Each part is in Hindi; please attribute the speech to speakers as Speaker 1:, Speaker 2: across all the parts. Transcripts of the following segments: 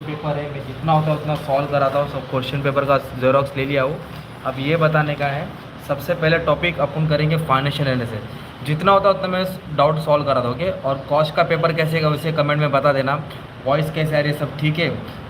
Speaker 1: पेपर है, मैं जितना होता है उतना सॉल्व कराता हूँ, सब क्वेश्चन पेपर का जेरोक्स ले लिया हूँ। अब ये बताने का है, सबसे पहले टॉपिक अपन करेंगे फाइनेंशियल एनालिसिस। जितना होता है उतना मैं डाउट सॉल्व करा था, ओके। और कॉस्ट का पेपर कैसे का उसे कमेंट में बता देना, वॉइस कैसे आ रही है, सब ठीक है।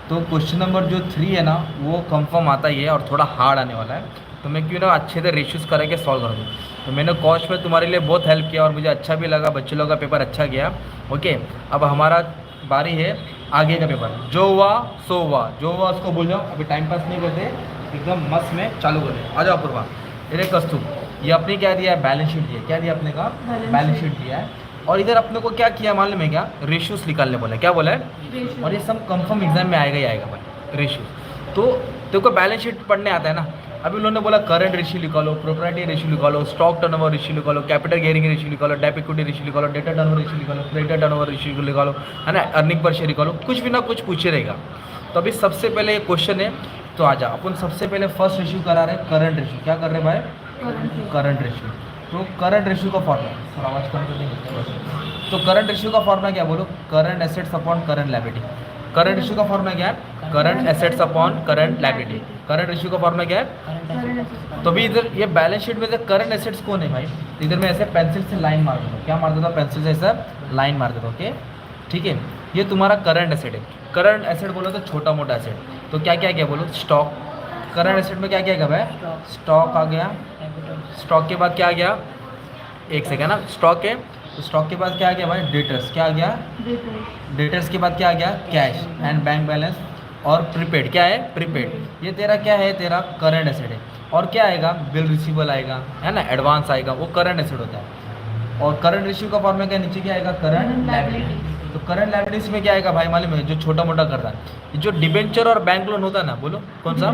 Speaker 1: तो क्वेश्चन नंबर जो 3 है ना, वो कंफर्म आता ही है और थोड़ा हार्ड आने वाला है, तो मैं क्यों ना अच्छे से रेशियोज करके सॉल्व कर दूँ। तो मैंने कॉस्ट में तुम्हारे लिए बहुत हेल्प किया और मुझे अच्छा भी लगा, बच्चे लोगों का पेपर अच्छा गया, ओके। अब हमारा बारी है आगे का पेपर। जो हुआ सो हुआ, जो हुआ उसको भूल जाओ, अभी टाइम पास नहीं करते, एकदम मस्त में चालू करें। आ जाओ पूर्वा। अरे कस्तूर, ये अपने क्या दिया है, बैलेंस शीट दिया। क्या दिया अपने का, बैलेंस शीट दिया है। और इधर अपने को क्या किया मालूम है क्या, रेशियोज निकालने बोला है। क्या बोला है, और ये सब कंफर्म एग्जाम में आएगा ही आएगा भाई, रेशियोज। तो तेरे को बैलेंस शीट पढ़ने आता है ना। अभी उन्होंने बोला करंट रेशियो निकालो, प्रोप्राइटी रेशियो निकालो, स्टॉक टर्नओवर रेशियो निकालो, कैपिटल गियरिंग रेशियो निकालो, डेट इक्विटी रेशियो निकालो, डेटा टर्नओवर रेशियो निकालो, क्रेडिट टर्नओवर रेशियो निकालो, है ना, अर्निंग पर शेयर निकालो, कुछ भी ना कुछ पूछे रहेगा। तो अभी सबसे पहले ये क्वेश्चन है, तो आ जा अपन सबसे पहले फर्स्ट रेशियो करा रहे हैं, करंट रेशियो। क्या कर रहे हैं भाई, करंट रेशियो। तो करंट रेशियो का फॉर्मूला आवाज कम कर देंगे। तो करंट रेशियो का फॉर्मूला क्या बोलो, current assets upon current liability. Current ratio का फॉर्मूला क्या है, current assets upon current liability. Current ratio का फॉर्मूला क्या है। तो भी इधर ये बैलेंस शीट में से करंट एसेट्स कौन है भाई, तो इधर मैं ऐसे पेंसिल से लाइन मार देता हूँ। क्या मार देता हूँ, पेंसिल से ऐसा लाइन मार देता हूँ, ओके ठीक है। ये तुम्हारा करंट एसेट है। करंट एसेट बोलो तो छोटा मोटा एसेट, तो क्या क्या गया बोलो, स्टॉक। करंट एसेट में क्या क्या गया भाई, स्टॉक आ गया। स्टॉक के बाद क्या आ गया, एक सेकेंड ना, स्टॉक है तो स्टॉक के बाद क्या आ गया भाई, डेटर्स। क्या आ गया, डेटर्स के बाद क्या आ गया, कैश एंड बैंक बैलेंस। और प्रीपेड, क्या है, प्रीपेड। ये तेरा क्या है, तेरा करंट एसेट है। और क्या आएगा, बिल रिसीवेबल आएगा, है ना, एडवांस आएगा, वो करंट एसेट होता है। और करंट रेशियो का फॉर्मूला क्या, नीचे क्या आएगा, करंट लायबिलिटी। तो करंट लायबिलिटीज में क्या आएगा भाई मालूम है, जो छोटा मोटा कर्जा है, जो डिबेंचर और बैंक लोन होता है ना, बोलो कौन सा,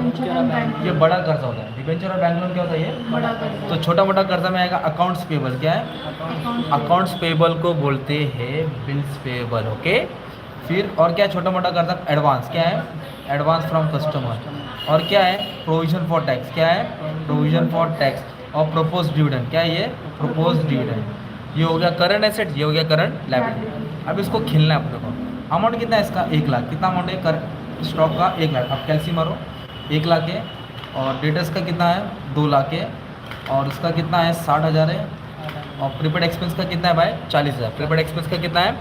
Speaker 1: ये बड़ा कर्जा होता है। डिबेंचर और बैंक लोन क्या होता है, ये बड़ा कर्जा। तो छोटा मोटा कर्जा में आएगा अकाउंट्स पेबल। क्या है, अकाउंट्स पेबल को बोलते हैं बिल्स पेबल, ओके। फिर और क्या है, छोटा मोटा कर्जा, एडवांस। क्या है, एडवांस फ्रॉम कस्टमर। और क्या है, प्रोविजन फॉर टैक्स। क्या है, प्रोविजन फॉर टैक्स। और प्रोपोज डिविडेंड। क्या है ये, प्रोपोज डिविडेंड। ये हो गया करंट एसेट, ये हो गया करंट लायबिलिटी। अब इसको खिलना है अपने को। अमाउंट कितना है इसका, 1 लाख। कितना अमाउंट है कर स्टॉक का, 1 लाख। अब कैलसी मारो, 1 लाख है। और डेटर्स का कितना है, 2 लाख है। और उसका कितना है, 60,000 है। और प्रीपेड एक्सपेंस का कितना है भाई, 40,000। प्रीपेड एक्सपेंस का कितना है,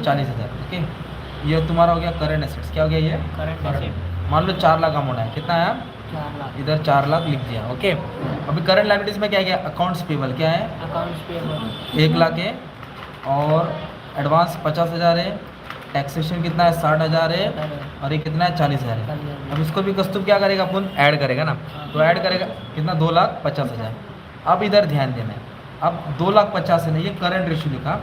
Speaker 1: 40,000, ओके। ये तुम्हारा हो गया करंट एसेट्स। क्या हो गया ये, करंट। मान लो 4 लाख अमाउंट है, कितना है, 4 लाख। इधर 4 लाख लिख दिया, ओके। अभी करंट लायबिलिटीज में क्या गया, अकाउंट्स पेबल। क्या है, अकाउंट्स पेबल 1 लाख है। और एडवांस 50,000 है। टैक्सेशन कितना है, 60,000 है। और ये कितना है, 40,000 है। अब इसको भी कस्तूर क्या करेगा, अपन ऐड करेगा ना, तो ऐड करेगा कितना, 2,50,000। अब इधर ध्यान देना है, अब 2,50,000 है ना, ये करंट रेशियो लिखा,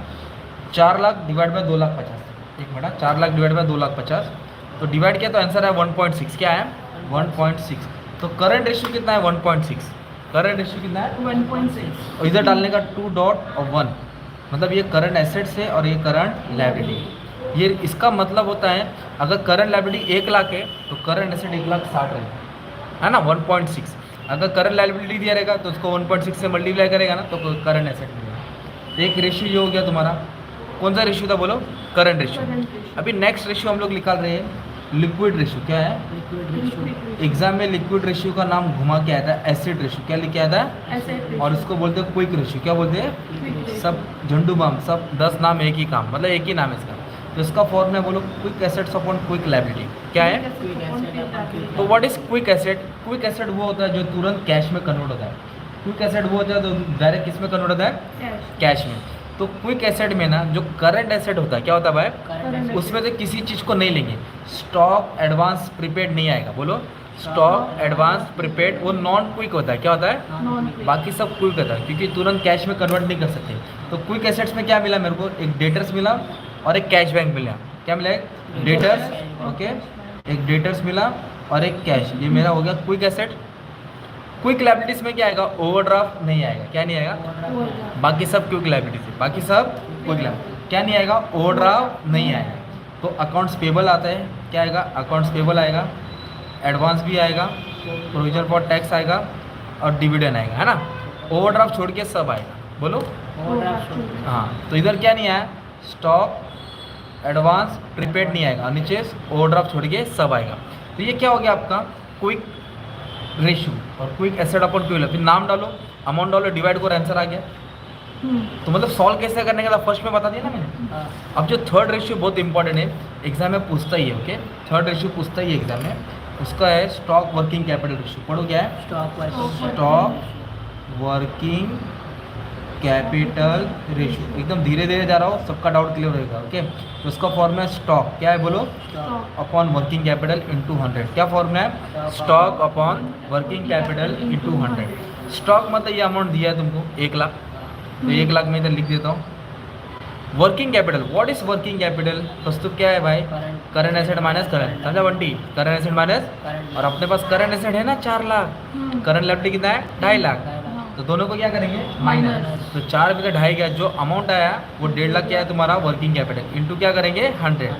Speaker 1: 4 लाख डिवाइड बाय 2,50,000। एक मिनट, 4 लाख डिवाइड बाय 2,50,000, तो डिवाइड किया तो आंसर है 1.6। क्या है, 1.6। तो करंट रेशियो कितना है, 1.6। करंट रेशियो कितना है, 1.6। और इधर डालने का 2.1, मतलब ये करंट एसेट्स है और ये करंट लायबिलिटी। ये इसका मतलब होता है, अगर करंट लायबिलिटी 1 लाख है तो करंट एसेट 1,60,000 है ना, 1.6। अगर करंट लायबिलिटी दिया रहेगा तो उसको 1.6 से मल्टीप्लाई करेगा ना, तो करंट एसेट मिलेगा। एक रेशियो ये हो गया तुम्हारा, कौन सा रेशियो था बोलो, करंट रेशियो। अभी नेक्स्ट रेशियो हम लोग निकाल रहे हैं लिक्विड रेशियो। क्या है, लिक्विड रेशियो। एग्जाम में लिक्विड रेशियो का नाम घुमा के आया था एसिड रेशियो। क्या लिख के आया था, और इसको बोलते हैं क्विक रेशियो। क्या बोलते हैं, सब झंडू बाम, सब 10 नाम एक ही काम, मतलब एक ही नाम है इसका। तो इसका फॉर्मूला बोलो, quick assets upon quick liability. क्या है, तो what is quick asset. Quick asset वो होता है जो तुरंत कैश में कन्वर्ट होता है। क्विक एसेट वो होता है जो डायरेक्ट किस में कन्वर्ट होता है, कैश में। तो क्विक एसेट में ना जो करंट एसेट होता है, क्या होता है भाई, उसमें से किसी चीज़ को नहीं लेंगे। स्टॉक, एडवांस, प्रीपेड नहीं आएगा, बोलो स्टॉक, एडवांस, प्रीपेड, वो नॉन क्विक होता है। क्या होता है, बाकी सब क्विक होता है, क्योंकि तुरंत कैश में कन्वर्ट नहीं कर सकते। तो क्विक एसेट्स में क्या मिला मेरे को, एक डेटर्स मिला और एक कैश बैंक मिला। क्या मिला, एक डेटर्स, ओके, एक डेटर्स मिला और एक कैश। ये मेरा हो गया क्विक एसेट। क्विक लायबिलिटीज में क्या आएगा, ओवरड्राफ्ट नहीं आएगा। क्या नहीं आएगा, बाकी सब क्विक लायबिलिटीज है, बाकी सब क्विक लायबिलिटी। क्या नहीं आएगा, ओवरड्राफ्ट नहीं आएगा। तो अकाउंट्स पेबल आता है, क्या आएगा, अकाउंट्स पेबल आएगा, एडवांस भी आएगा, प्रोविजन फॉर टैक्स आएगा और डिविडेंड आएगा, है ना। ओवरड्राफ्ट छोड़ के सब आएगा, बोलो ओवरड्राफ्ट। हाँ, तो इधर क्या नहीं आया, स्टॉक, एडवांस प्रीपेड नहीं आएगा, नीचे ओवरड्राफ्ट छोड़ के सब आएगा। तो ये क्या हो गया आपका क्विक रेशियो और क्विक एसेट अपॉन क्यू। फिर नाम डालो, अमाउंट डालो, डिवाइड करो, आंसर आ गया। तो मतलब सॉल्व कैसे करने का फर्स्ट में बता दिया ना मैंने। अब जो थर्ड रेशियो बहुत इंपॉर्टेंट है, एग्जाम में पूछता ही है। ओके, थर्ड रेशियो पूछता ही है एग्जाम में, उसका है स्टॉक वर्किंग कैपिटल रेशियो। पढ़ो क्या है, स्टॉक वर्किंग कैपिटल रेशियो। एकदम धीरे धीरे जा रहा हो, सबका डाउट क्लियर होगा। ओके, तो उसका फॉर्मूला स्टॉक क्या है बोलो, अपॉन वर्किंग कैपिटल इंटू 100। क्या फॉर्मूला है, stock upon working capital into 100। Stock मतलब ये अमाउंट दिया है तुमको 1 लाख, तो 1 लाख में इधर लिख देता हूँ। Working capital, what is working capital, प्रस्तुत क्या है भाई, करंट एसेट माइनस करंट, समझा बंटी, करंट एसेट माइनस, और अपने पास करंट एसेट है ना 4 लाख, करंट लायबिलिटी कितना है 2.5 लाख, तो दोनों को क्या करेंगे माइनस। तो 4 में से 2.5 गया, जो अमाउंट आया वो 1.5 लाख क्या है तुम्हारा वर्किंग कैपिटल, इंटू क्या करेंगे 100,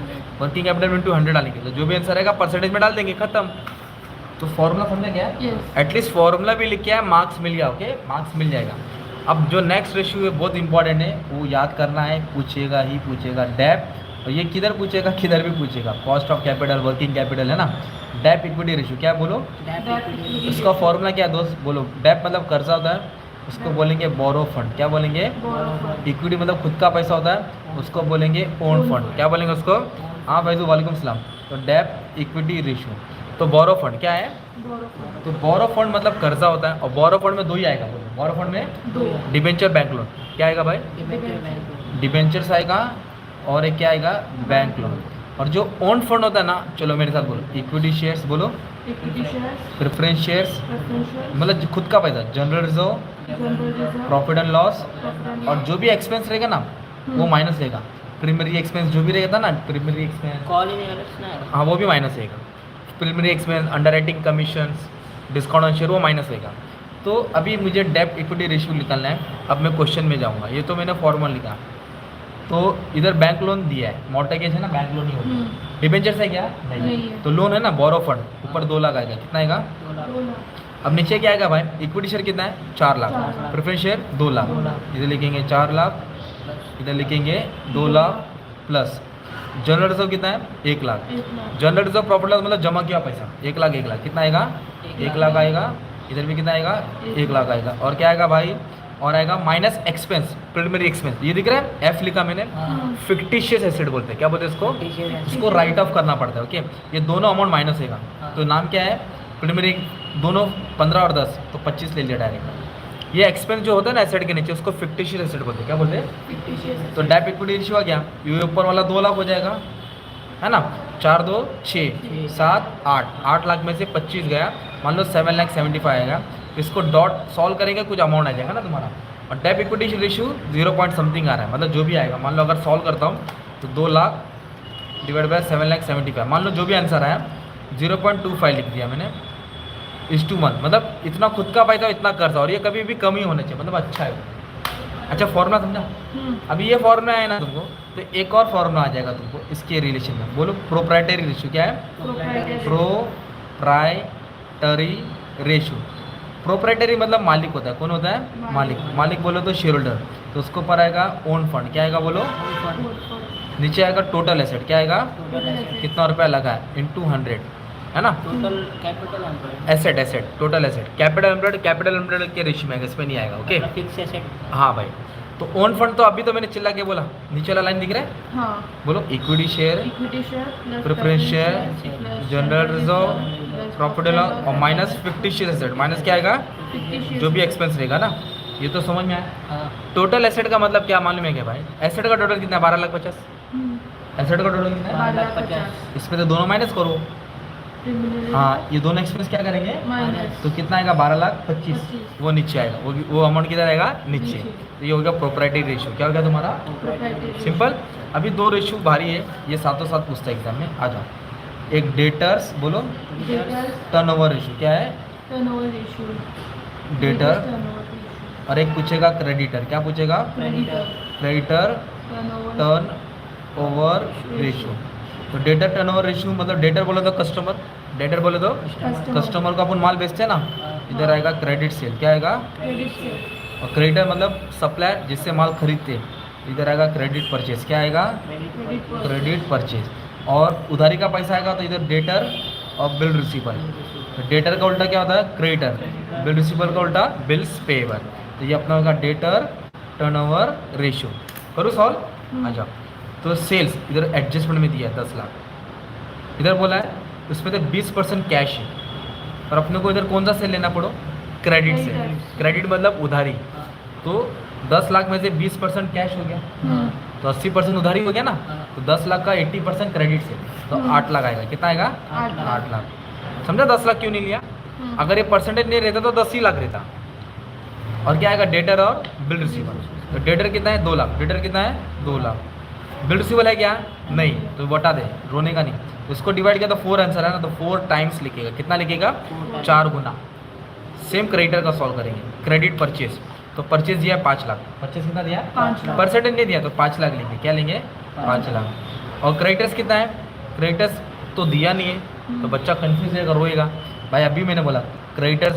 Speaker 1: वर्किंग कैपिटल इंटू 100 डालेंगे, तो जो भी आंसर आएगा परसेंटेज में डाल देंगे, खत्म। तो फॉर्मूला समझा क्या है, एटलीस्ट फॉर्मूला भी लिख के आया, मार्क्स मिल गया। ओके, मार्क्स मिल जाएगा। अब जो नेक्स्ट रेशियो है बहुत इंपॉर्टेंट है, वो याद करना है, पूछेगा ही पूछेगा, डेप, और ये किधर पूछेगा, किधर भी पूछेगा, cost of capital, working capital है ना, डेप इक्विटी रेशियो। क्या बोलो, उसका फॉर्मूला क्या है दोस्त, बोलो। डेप मतलब कर्जा होता है, उसको बोलेंगे बोरो फंड। क्या बोलेंगे, इक्विटी मतलब खुद का पैसा होता है, उसको बोलेंगे ओन फंड। क्या बोलेंगे उसको, हाँ भाई, वालेकुम सलाम। तो डेप इक्विटी रेशियो। तो बोरो फंड क्या है, तो बोरो फंड मतलब कर्जा होता है, और बोरो फंड में 2 ही आएगा। बोरो फंड में डिबेंचर बैंक लोन, क्या आएगा भाई, डिबेंचर्स आएगा, और एक क्या आएगा बैंक लोन। और जो ओन फंड होता है ना, चलो मेरे साथ बोलो, इक्विटी शेयर्स बोलो, प्रेफरेंस शेयर्स मतलब खुद का पैसा, general reserve, profit and loss, और जो भी एक्सपेंस रहेगा ना वो माइनस रहेगा। प्राइमरी एक्सपेंस जो भी रहेगा ना, प्राइमरी एक्सपेंस हाँ वो भी माइनस रहेगा। Preliminary expense, underwriting commissions, discount on share वो माइनस रहेगा। तो अभी मुझे डेप्ट इक्विटी रेशियो निकालना है। अब मैं क्वेश्चन में जाऊंगा, ये तो मैंने फॉर्मूला लिखा। तो इधर बैंक लोन दिया है, मॉर्टगेज है ना, बैंक लोन ही होगा। डिबेंचर्स है क्या, नहीं है। तो लोन है ना, बोरो फंड, ऊपर 2 लाख आएगा, कितना आएगा, 2 लाख। अब नीचे क्या आएगा भाई, इक्विटी शेयर कितना है 4 लाख, प्रेफरेंस शेयर 2 लाख, इधर लिखेंगे 4 लाख, इधर लिखेंगे 2 लाख, प्लस जनरल रिजर्व कितना है 1 lakh. General reserve profit loss मतलब जमा किया पैसा 1 लाख, 1 लाख कितना आएगा 1 लाख आएगा, इधर भी कितना आएगा 1 लाख आएगा। और क्या आएगा भाई, और आएगा माइनस एक्सपेंस, प्रीलिमिनरी एक्सपेंस, ये दिख रहा है, एफ लिखा मैंने, फिक्टिशियस एसेट बोलते हैं। क्या बोलते हैं इसको, इसको राइट ऑफ करना पड़ता है। ओके, ये दोनों अमाउंट माइनस होगा, तो नाम क्या है, प्रीलिमिनरी, दोनों 15 और 10 तो 25 ले लिया डायरेक्ट। ये एक्सपेंस जो होता है ना एसेट के नीचे, उसको फिक्टिशियस एसेट बोलते हैं। क्या बोलते हैं, तो डेप्ट इक्विटी रेशियो आ गया, ये ऊपर वाला 2 लाख हो जाएगा, है ना, 4 2 6 7 8, 8 लाख में से 25 गया, मान लो 7,75,000 आएगा। इसको डॉट सॉल्व करेंगे, कुछ अमाउंट आ जाएगा ना तुम्हारा। और डेप्ट इक्विटी रेशियो 0 पॉइंट समथिंग आ रहा है, मतलब जो भी आएगा, मान लो अगर सॉल्व करता हूँ तो 2 लाख डिवाइड बाय 7,75,000, मान लो जो भी आंसर आया 0.25 लिख दिया मैंने, 1:1, मतलब इतना खुद का पैसा इतना कर्जा, और ये कभी भी कम ही होना चाहिए, मतलब अच्छा है। अच्छा फॉर्मूला समझा, अभी ये फॉर्मूला है ना तुमको, तो एक और फॉर्मूला आ जाएगा तुमको इसके रिलेशन में, बोलो प्रोप्राइटरी रेशियो। क्या है, प्रोप्राइटरी रेशियो। प्रोप्राइटरी मतलब मालिक होता है, कौन होता है, मालिक। मालिक बोलो तो शेयर होल्डर, तो उसके ऊपर आएगा ओन फंड, क्या आएगा बोलो, नीचे आएगा टोटल एसेट, क्या आएगा, कितना रुपया लगा है, इंटू 100, है ना, total capital asset, asset total asset, capital employed के रेशियो में आएगा, इसमें नहीं आएगा। ओके, फिक्स एसेट, हाँ भाई। तो ओन फंड तो अभी तो मैंने चिल्ला के बोला, नीचे वाला लाइन दिख रहा है, हाँ बोलो, equity share, preference share, general reserve, profit loss, और माइनस फिक्टिशियस एसेट, माइनस क्या आएगा, जो भी एक्सपेंस रहेगा ना, ये तो समझ में आया। टोटल एसेट का मतलब क्या मालूम है क्या भाई, एसेट का टोटल कितना है 12,50,000, एसेट का टोटल कितना है 12,50,000, इसमें तो दोनों माइनस करो, हाँ ये दोनों एक्सपेंस क्या करेंगे माइनस, तो कितना आएगा 12,25,000, वो नीचे आएगा, वो अमाउंट किधर आएगा नीचे। तो ये हो गया प्रोप्राइटरी रेशियो। क्या हो गया तुम्हारा, सिंपल। अभी 2 रेशियो भारी है, ये साथों साथ पूछता है एग्जाम में, आ जाओ। एक डेटर्स बोलो, टर्नओवर रेशियो, क्या है, टर्नओवर रेशियो, डेटर, और एक पूछेगा क्रेडिटर, क्या पूछेगा, क्रेडिटर टर्न ओवर रेशियो। तो डेटर टर्नओवर रेशियो मतलब डेटर बोले तो कस्टमर, डेटर बोले तो कस्टमर को अपन माल बेचते हैं ना, इधर आएगा क्रेडिट सेल, क्या आएगा, क्रेडिट सेल। और क्रेडिटर मतलब सप्लायर, जिससे माल खरीदते हैं, इधर आएगा क्रेडिट परचेज, क्या आएगा क्रेडिट परचेज। और उधारी का पैसा आएगा तो इधर डेटर और बिल रिसीवर। तो डेटर का उल्टा क्या होता है क्रेडिटर, बिल रिसीवर का उल्टा बिल्स पेएबल। तो ये अपना होगा डेटर टर्नओवर रेशियो। करूँ सॉल्व, आ जाओ। तो सेल्स इधर एडजस्टमेंट में दिया है 10 लाख, इधर बोला है उसमें तो 20% कैश है, और अपने को इधर कौन सा सेल लेना पड़ो क्रेडिट से। क्रेडिट मतलब उधारी। तो 10 लाख में से 20% कैश हो गया, तो 80% उधारी हो गया ना। तो 10 लाख का 80% क्रेडिट से, तो 8 लाख आएगा। कितना आएगा 8 लाख। समझा 10 लाख क्यों नहीं लिया? अगर ये परसेंटेज नहीं रहता तो 10 ही लाख रहता। और क्या आएगा डेटर और बिल रिसीवर। तो डेटर कितना है 2 लाख, डेटर कितना है 2 लाख। बिल रिसीवर है क्या नहीं, तो बता दे, रोने का नहीं। तो इसको डिवाइड किया तो 4 आंसर है ना, तो 4 टाइम्स लिखेगा। कितना लिखेगा 4 गुना। सेम क्रेडिटर का सॉल्व करेंगे। क्रेडिट परचेज, तो परचेज दिया है 5 लाख, परचेज कितना दिया
Speaker 2: 5 लाख।
Speaker 1: परसेंटेज नहीं दिया तो 5 लाख लेंगे। क्या लेंगे 5 लाख। और क्रेडिटर्स कितना है, क्रेडिटर्स तो दिया नहीं है, तो बच्चा कंफ्यूज है, रोएगा। भाई अभी मैंने बोला क्रेडिटर्स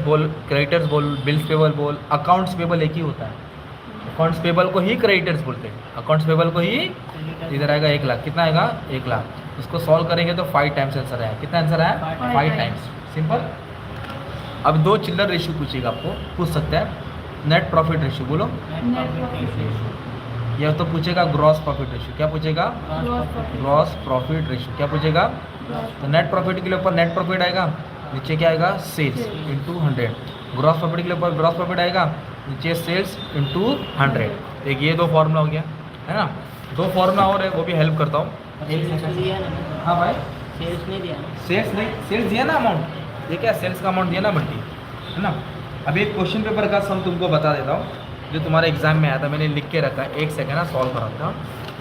Speaker 1: बोल, बिल्स पेबल बोल, अकाउंट्स पेबल एक ही होता है। अकाउंट्स पेबल को ही क्रेडिटर्स बोलते हैं, अकाउंट्स पेबल को ही। इधर आएगा 1 लाख, कितना आएगा 1 लाख। उसको सॉल्व करेंगे तो 5 टाइम्स आंसर आया। कितना आंसर आया 5 टाइम्स। सिंपल। अब 2 चिल्लर रेशियो पूछेगा, आपको पूछ सकता है। नेट प्रॉफिट रेशियो बोलो, या तो पूछेगा ग्रॉस प्रॉफिट रेशियो। क्या पूछेगा ग्रॉस प्रॉफिट रेशियो। क्या पूछेगा, तो नेट प्रॉफिट के लिए ऊपर नेट प्रॉफिट आएगा, नीचे क्या आएगा सेल्स इंटू 100। ग्रॉस प्रॉफिट के लिए ऊपर ग्रॉस प्रॉफिट आएगा, नीचे सेल्स इंटू 100। एक ये 2 फॉर्मूला हो गया है ना। 2 फॉर्मूला और है, वो भी हेल्प करता हूँ। हाँ भाई
Speaker 2: सेल्स नहीं दिया,
Speaker 1: सेल्स नहीं, सेल्स दिया ना अमाउंट, ये क्या सेल्स का अमाउंट दिया ना बंटी, है ना। अभी एक क्वेश्चन पेपर का सम तुमको बता देता हूँ, जो तुम्हारे एग्जाम में आया था, मैंने लिख के रखा है। 1 सेकंड ना सॉल्व कराता हूँ।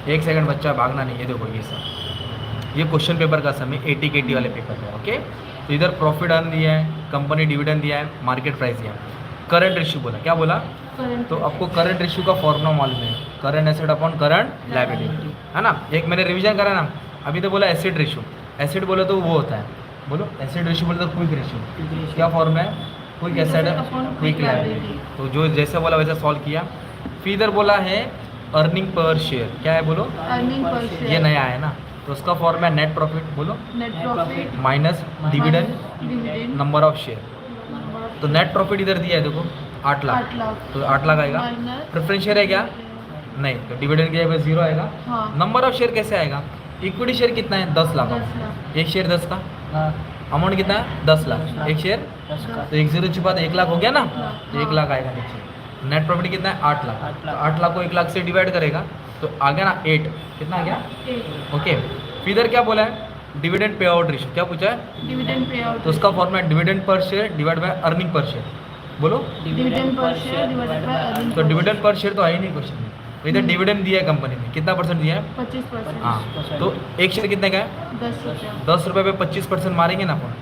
Speaker 1: 1 सेकंड बच्चा भागना नहीं है। देखो ये सब ये क्वेश्चन पेपर का सम है, 80 KT वाले पेपर में। ओके, तो इधर प्रॉफिट अर्न दिया है, कंपनी डिविडेंड दिया है, मार्केट प्राइस दिया है, करंट रेशियो बोला। क्या बोला, तो आपको करंट रेशियो का फॉर्मूला मालूम है, current asset upon current liability, है ना। एक मैंने रिवीजन करा ना। अभी तो बोला एसिड रेशियो, एसिड बोले तो वो होता है, बोलो एसिड रेशियो बोले तो क्विक रेशियो। क्या फॉर्म है क्विक एसिड क्विक लायबिलिटी। तो जो जैसे बोला वैसे सॉल्व किया। फिर इधर बोला है अर्निंग पर शेयर। क्या है बोलो,
Speaker 2: अर्निंग पर शेयर।
Speaker 1: ये नया है ना, तो उसका फॉर्म है नेट प्रॉफिट बोलो,
Speaker 2: net profit
Speaker 1: minus dividend
Speaker 2: dividend
Speaker 1: number of share. तो नेट प्रॉफिट इधर दिया है देखो 8 लाख,
Speaker 2: 8 लाख,
Speaker 1: तो 8 लाख आएगा।
Speaker 2: माइनस
Speaker 1: प्रेफरेंस शेयर है क्या नहीं, तो डिविडेंड की जगह 0 आएगा।
Speaker 2: हाँ।
Speaker 1: नंबर ऑफ शेयर कैसे आएगा, इक्विटी शेयर कितना है 10 लाख,
Speaker 2: 10 लाख।
Speaker 1: एक शेयर 10 का, अमाउंट कितना है 10 लाख, एक शेयर, तो 1 0 छुपा तो 1 लाख हो गया ना, तो 1 लाख आएगा नीचे। नेट प्रॉफिट कितना है 8 लाख, तो 8 लाख को 1 लाख से डिवाइड करेगा तो आ गया ना 8। कितना आ गया
Speaker 2: 8
Speaker 1: ओके। फिर इधर क्या बोला है डिविडेंड पे आउट रेशियो। क्या पूछा है,
Speaker 2: डिविडेंड पे आउट,
Speaker 1: तो उसका format dividend per share divide by earning per share बोलो।
Speaker 2: Dividend per share divided by earning.
Speaker 1: तो डिविडेंड पर शेयर तो है ही नहीं क्वेश्चन में। तो इधर डिविडेंड दिया है कंपनी ने, कितना परसेंट दिया है
Speaker 2: 25%।
Speaker 1: हाँ, तो एक शेयर कितने का है
Speaker 2: 10 रुपया,
Speaker 1: 10 रुपये पे 25% मारेंगे ना अपन।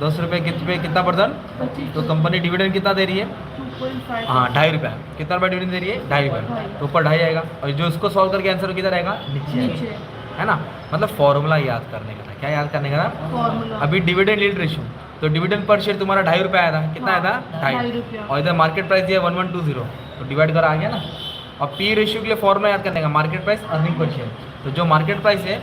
Speaker 1: 10 रुपये पे कितना परसेंट,
Speaker 2: 25
Speaker 1: तो कंपनी डिविडेंड कितना दे रही है
Speaker 2: 2.5।
Speaker 1: हाँ 2.5 रुपये। कितना रुपये डिविडेंड दे रही है 2.5 रुपये, तो ऊपर 2.5 आएगा। और जो इसको सॉल्व करके आंसर किधर आएगा नीचे आएगा,
Speaker 2: नीचे
Speaker 1: है ना। मतलब फॉर्मूला याद करने का था। क्या याद करने का था,
Speaker 2: फॉर्मूला।
Speaker 1: अभी डिविडेंड यील्ड रेशियो, तो डिविडेंड पर शेयर तुम्हारा 2.5 रुपये आया था। कितना आया था 2.5
Speaker 2: रुपया।
Speaker 1: और इधर मार्केट प्राइस दिया 1120, तो डिवाइड करा आ गया ना। और पी रेशियो के लिए फॉर्मूला याद करने का, market price earning per share. तो जो मार्केट प्राइस है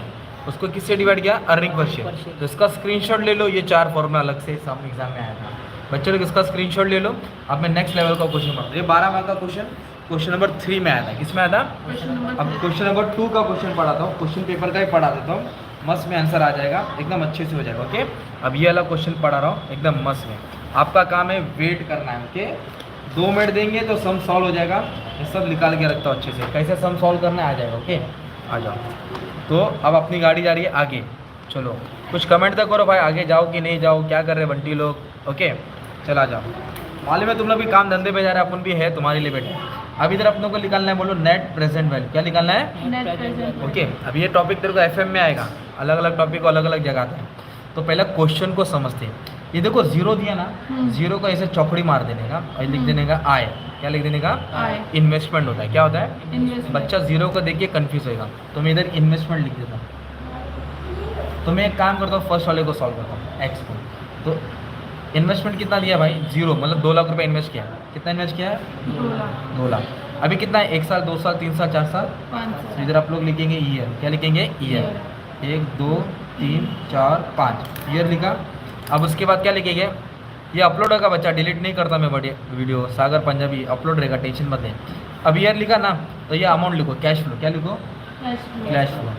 Speaker 1: उसको किससे डिवाइड किया अर्निंग पर शेयर। तो इसका स्क्रीनशॉट ले लो, ये 4 फॉर्मूला अलग से सब एग्जाम में आया था। बच्चों लोग इसका स्क्रीनशॉट ले लो। अब मैं नेक्स्ट लेवल का क्वेश्चन पढ़ता हूँ। ये 12 मार्क का क्वेश्चन नंबर 3 में आया था। किसमें आया था, अब क्वेश्चन नंबर 2 का क्वेश्चन पढ़ाता हूँ, क्वेश्चन पेपर का ही पढ़ा देता हूँ। मस्त में आंसर आ जाएगा, एकदम अच्छे से हो जाएगा। ओके, अब ये वाला क्वेश्चन पढ़ा रहा हूँ एकदम मस्त में। आपका काम है वेट करना है। ओके, 2 मिनट देंगे तो सम सॉल्व हो जाएगा। ये सब निकाल के रखता हूँ अच्छे से, कैसे सम सॉल्व करना आ जाएगा। ओके, आ जाओ। तो अब अपनी गाड़ी जा रही है आगे, चलो कुछ कमेंट तो करो भाई, आगे जाओ कि नहीं जाओ, क्या कर रहे हैं बंटी लोग। ओके चला जाओ, मालूम है तुम लोग भी काम धंधे पे जा रहे हैं, अपन भी है तुम्हारे लिए बेटे। अब इधर अपनों को निकालना है, बोलो नेट प्रेजेंट वैल्यू। क्या निकालना है
Speaker 2: नेट प्रेजेंट।
Speaker 1: ओके। अब ये टॉपिक तेरे को एफएम में आएगा, अलग अलग टॉपिक को अलग अलग जगह आता है। तो पहले क्वेश्चन को समझते हैं। ये देखो 0 दिया ना, 0 को ऐसे चौकड़ी मार देने का और लिख देने का आय। क्या लिख देने का
Speaker 2: आय।
Speaker 1: इन्वेस्टमेंट होता है। क्या होता है
Speaker 2: इन्वेस्टमेंट।
Speaker 1: बच्चा 0 को देख के कन्फ्यूज होएगा, तो मैं इधर इन्वेस्टमेंट लिख देता हूँ। तो मैं एक काम करता हूँ, फर्स्ट वाले को सॉल्व करता हूँ एक्स को। तो इन्वेस्टमेंट कितना दिया भाई 0, मतलब 2 लाख रुपए इन्वेस्ट किया। कितना इन्वेस्ट किया है
Speaker 2: 2 लाख।
Speaker 1: 2 लाख। अभी कितना है, 1 साल 2 साल 3 साल 4 साल,
Speaker 2: 5
Speaker 1: तो
Speaker 2: साल
Speaker 1: इधर आप लोग लिखेंगे ईयर, क्या लिखेंगे ईयर, 1 2 3 4 5 ईयर लिखा। अब उसके बाद क्या लिखेंगे, ये अपलोड होगा बच्चा, डिलीट नहीं करता मैं बड़े वीडियो, सागर पंजाबी अपलोड रहेगा, टेंशन मत लें। अब ईयर लिखा ना, तो ये अमाउंट लिखो, कैश फ्लो, क्या लिखो, कैश फ्लो।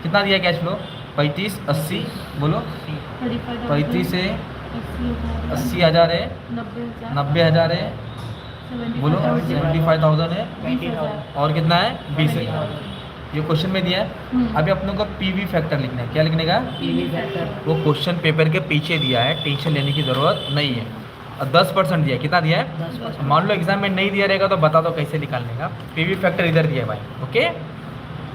Speaker 1: कितना दिया कैश फ्लो, 35 80 बोलो, 35 है, 80 हज़ार है, 90 हज़ार है, बोलो 75,000 है,
Speaker 2: 20,000
Speaker 1: और कितना है 20,000। ये क्वेश्चन में दिया है। अभी अपनों को पीवी फैक्टर लिखना है, क्या लिखने का, वो क्वेश्चन पेपर के पीछे दिया है, टेंशन लेने की ज़रूरत नहीं है। और 10% दिया है, कितना दिया है, मान लो एग्जाम में नहीं दिया रहेगा तो बता दो कैसे निकालने का। पीवी फैक्टर इधर दिया है भाई, ओके,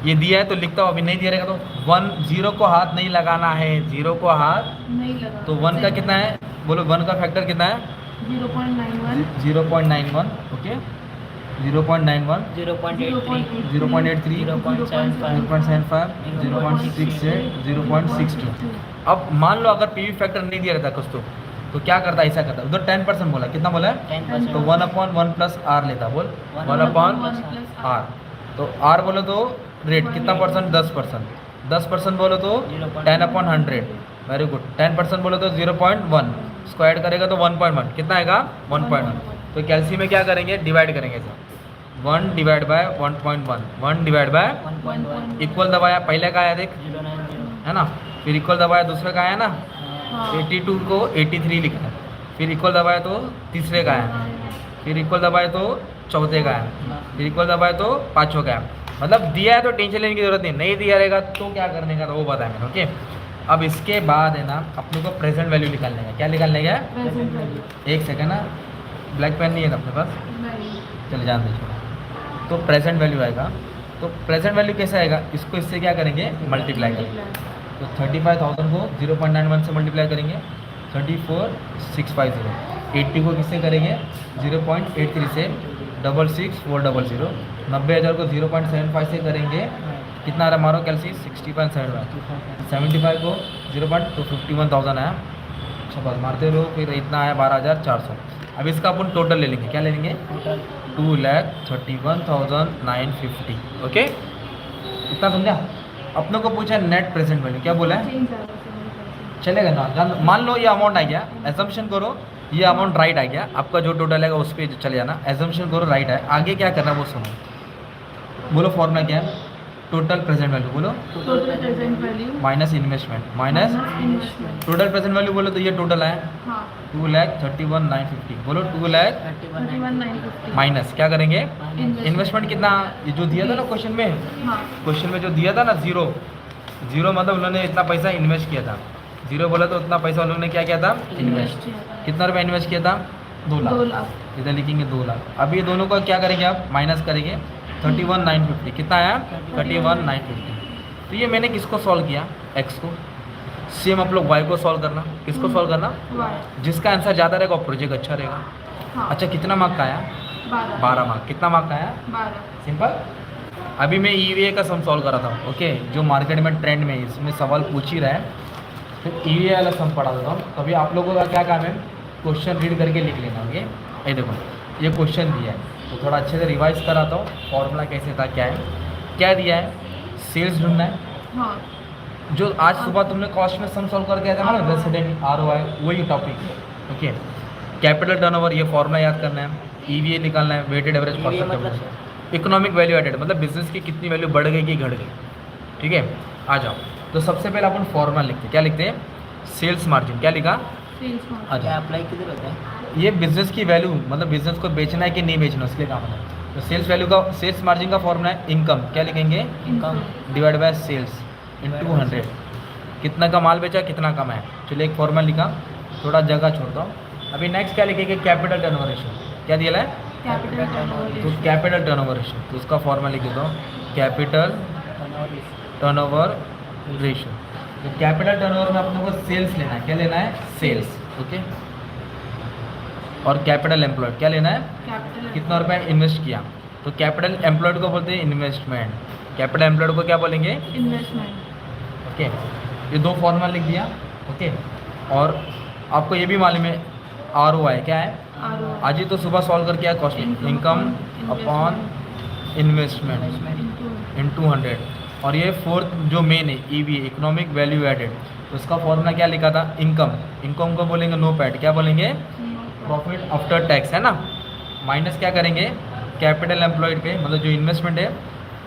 Speaker 1: ये दिया है तो लिखता हूँ, अभी नहीं दिया रहेगा तो 1 0 को हाथ नहीं लगाना है, 0 को हाथ,
Speaker 2: नहीं लगा
Speaker 1: तो 1 का कितना है, बोलो 1 का फैक्टर कितना है,
Speaker 2: 0.91
Speaker 1: 0.91, ओके, 0.91,
Speaker 3: 0.83,
Speaker 1: 0.83, 0.75, 0.68, 0.62। अब मान लो अगर पीवी फैक्टर नहीं दिया रहता कुछ तो क्या करता, ऐसा करता, उधर 10% बोला, कितना बोला है,
Speaker 3: 10%,
Speaker 1: तो 1/1 प्लस आर लेता, बोल 1/, आर, तो आर बोलो तो रेट कितना परसेंट, 10%, 10% बोलो तो 10/100, वेरी गुड, 10% बोलो तो 0.1, इसको ऐड करेगा तो 1.1, कितना आएगा 1.1। तो कैल्शियम में क्या करेंगे, डिवाइड करेंगे sir, 1 divide by 1.1, 1 divide by,
Speaker 3: 1.1,
Speaker 1: equal दबाया, पहले का आया देख,
Speaker 3: 090,
Speaker 1: है ना, फिर इक्वल दबाया दूसरे का आया ना,
Speaker 2: हाँ
Speaker 1: 82 को 83 लिखा है, फिर इक्वल दबाया तो तीसरे का आया, फिर इक्वल दबाया तो चौथे का है, फिर इक्वल दबाया तो पाँचों का है। मतलब दिया है तो टेंशन लेने की जरूरत नहीं, नहीं दिया रहेगा तो क्या करने का, तो वो बताया मैंने, ओके। अब इसके बाद है ना अपने को प्रेजेंट वैल्यू निकालने का, क्या निकालने का,
Speaker 2: प्रेजेंट वैल्यू
Speaker 1: एक सेकंड ना, ब्लैक पेन नहीं है ना अपने पास,
Speaker 2: नहीं
Speaker 1: चले जान दीजिए। तो प्रेजेंट वैल्यू आएगा, तो प्रेजेंट वैल्यू कैसा आएगा, इसको इससे क्या करेंगे, मल्टीप्लाई करेंगे। तो 35,000 को 0.91 से मल्टीप्लाई करेंगे, 34,650, 80 को किससे करेंगे, 0.83 से, 66,400, 90,000 को 0.75 से करेंगे, कितना आ रहा मारो कैलसी, 60.75, 75 को 0.51,000 आया, अच्छा बस मारते रहो, फिर इतना आया 12,400। अब इसका अपन टोटल ले लेंगे, क्या ले लेंगे, 2,31,950, ओके। इतना समझा, अपनों को पूछा नेट प्रेजेंट वैल्यू, क्या बोला है,
Speaker 2: चेंज आएगा 75
Speaker 1: चलेगा ना, मान लो ये अमाउंट आ गया, एजम्पशन करो ये अमाउंट राइट आ गया, आपका जो टोटल आएगा उस पर चले जाना, एजम्पशन करो राइट है, आगे क्या करना वो सुनो, बोलो फॉर्मूला क्या है, टोटल प्रेजेंट वैल्यू बोलो,
Speaker 2: total present value
Speaker 1: minus investment, minus
Speaker 2: investment,
Speaker 1: total present value बोलो तो ये टोटल है
Speaker 2: हाँ
Speaker 1: 2,31,950, बोलो 2,00,000
Speaker 2: 31,950
Speaker 1: माइनस क्या करेंगे,
Speaker 2: Investment।
Speaker 1: इन्वेस्टमेंट कितना, ये जो दिया था ना क्वेश्चन में,
Speaker 2: हाँ
Speaker 1: क्वेश्चन में जो दिया था ना जीरो, जीरो मतलब उन्होंने इतना पैसा इन्वेस्ट किया था, जीरो बोला तो उतना पैसा उन्होंने क्या किया था, इन्वेस्ट, कितना रुपया इन्वेस्ट किया था, 2 लाख,
Speaker 2: 2 लाख
Speaker 1: इधर लिखेंगे 2 लाख। अब ये दोनों का क्या करेंगे आप, माइनस करेंगे, 31,950, कितना आया 31,950। तो ये मैंने किसको सॉल्व किया, एक्स को, सेम आप लोग वाई को सॉल्व करना, किसको सॉल्व करना,
Speaker 2: वाई
Speaker 1: जिसका आंसर ज़्यादा रहेगा वो प्रोजेक्ट अच्छा रहेगा।
Speaker 2: हाँ
Speaker 1: अच्छा कितना मार्क का आया, 12 मार्क, कितना मार्क का आया,
Speaker 2: 12
Speaker 1: सिंपल। अभी मैं ईवीए का सम सॉल्व कर रहा था, ओके, जो मार्केट में ट्रेंड में इसमें सवाल पूछ ही रहा है, फिर ईवीए वाला सम पढ़ा देता हूँ। तभी आप लोगों का क्या काम है, क्वेश्चन रीड करके लिख लेना, ओके। ये देखो ये क्वेश्चन दिया है तो थोड़ा अच्छे से रिवाइज कराता हूँ, फॉर्मूला कैसे था, क्या है, क्या दिया है, सेल्स ढूंढना है,
Speaker 2: हाँ
Speaker 1: जो आज सुबह तुमने कॉस्ट में सम सॉल्व करके आया था ना, रेसिडेंट ROI, वही टॉपिक है, ओके। कैपिटल टर्नओवर, ये फॉर्मूला याद करना है, ईवीए निकालना है, weighted average cost of capital, economic value added मतलब बिजनेस की कितनी वैल्यू बढ़ गई कि घट गई, ठीक है। आ जाओ, तो सबसे पहले अपन फॉर्मूला लिखते हैं, क्या लिखते हैं, सेल्स मार्जिन, क्या लिखा,
Speaker 2: सेल्स
Speaker 1: आ
Speaker 2: मार्जिन
Speaker 3: क्या
Speaker 1: जाओ,
Speaker 3: अप्लाई किधर होता है?
Speaker 1: ये बिजनेस की वैल्यू मतलब बिजनेस को बेचना है कि नहीं बेचना उसके काम है। तो सेल्स वैल्यू का, सेल्स मार्जिन का फॉर्मूला है इनकम, क्या लिखेंगे,
Speaker 3: income
Speaker 1: divide by sales into 100, कितना का माल बेचा कितना कमाया। चलिए एक फॉर्मूला लिखा, थोड़ा जगह छोड़ता हूँ। अभी नेक्स्ट क्या लिखेंगे, कैपिटल टर्नओवर रेशियो, क्या दिया है,
Speaker 2: कैपिटल टर्नओवर
Speaker 1: तो कैपिटल टर्नओवर रेशियो, तो उसका फॉर्मूला लिख देता हूँ, कैपिटल टर्नओवर रेशियो। तो कैपिटल टर्नओवर में अपने को सेल्स लेना है, क्या लेना है, सेल्स, ओके। और कैपिटल एम्प्लॉयड क्या लेना है,
Speaker 2: कैपिटल
Speaker 1: कितना रुपया इन्वेस्ट किया, तो कैपिटल एम्प्लॉयड को बोलते हैं इन्वेस्टमेंट, कैपिटल एम्प्लॉयड को क्या बोलेंगे,
Speaker 2: इन्वेस्टमेंट,
Speaker 1: ओके। ये दो फॉर्मूला लिख दिया, ओके। और आपको ये भी मालूम है ROI क्या है,
Speaker 2: ROI
Speaker 1: आज ही तो सुबह सॉल्व करके आया, cost income upon investment
Speaker 2: into
Speaker 1: इन 200। और ये फोर्थ जो मेन है EVA, इकोनॉमिक वैल्यू एडेड, उसका फॉर्मूला क्या लिखा था? इनकम। इनकम को बोलेंगे नो पैट, क्या बोलेंगे? प्रॉफिट आफ्टर टैक्स, है ना। माइनस क्या करेंगे? कैपिटल एम्प्लॉयड पे, मतलब जो इन्वेस्टमेंट है